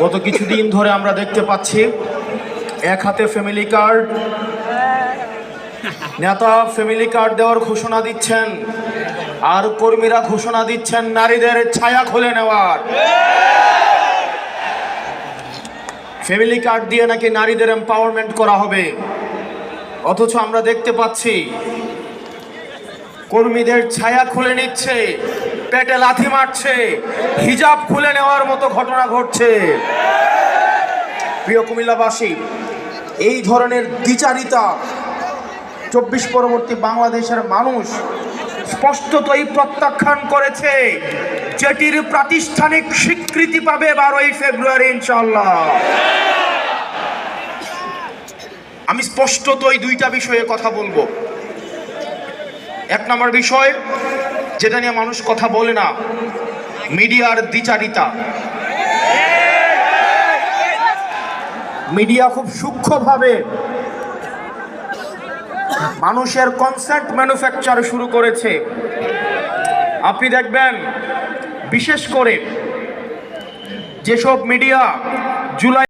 গত কিছুদিন ধরে আমরা দেখতে পাচ্ছি এক হাতে ফ্যামিলি কার্ড, নেতা ফ্যামিলি কার্ড দেওয়ার ঘোষণা দিচ্ছেন, আর কর্মীরা ঘোষণা দিচ্ছেন নারীদের ছায়া খুলে নেওয়ার। ফ্যামিলি কার্ড দিয়ে নাকি নারীদের এম্পাওয়ারমেন্ট করা হবে, অথচ আমরা দেখতে পাচ্ছি কর্মীদের ছায়া খুলে নিচ্ছে, পেটে লাথি মারছে, হিজাব খুলে নেওয়ার মতো ঘটনা ঘটছে। প্রিয় কুমিল্লাবাসী, এই ধরনের দ্বিচারিতা ২৪ পরবর্তী বাংলাদেশের মানুষ স্পষ্টতই প্রত্যাখ্যান করেছে, যেটির প্রাতিষ্ঠানিক স্বীকৃতি পাবে 12ই ফেব্রুয়ারি ইনশাআল্লাহ। আমি স্পষ্টতই দুইটা বিষয়ে কথা বলবো। এক নম্বর বিষয়, যেটা নিয়ে মানুষ কথা বলে না, মিডিয়ার দ্বিচারিতা। মিডিয়া খুব সূক্ষ্মভাবে মানুষের কনসেন্ট ম্যানুফ্যাকচার শুরু করেছে। আপনি দেখবেন, বিশেষ করে যেসব মিডিয়া জুলাই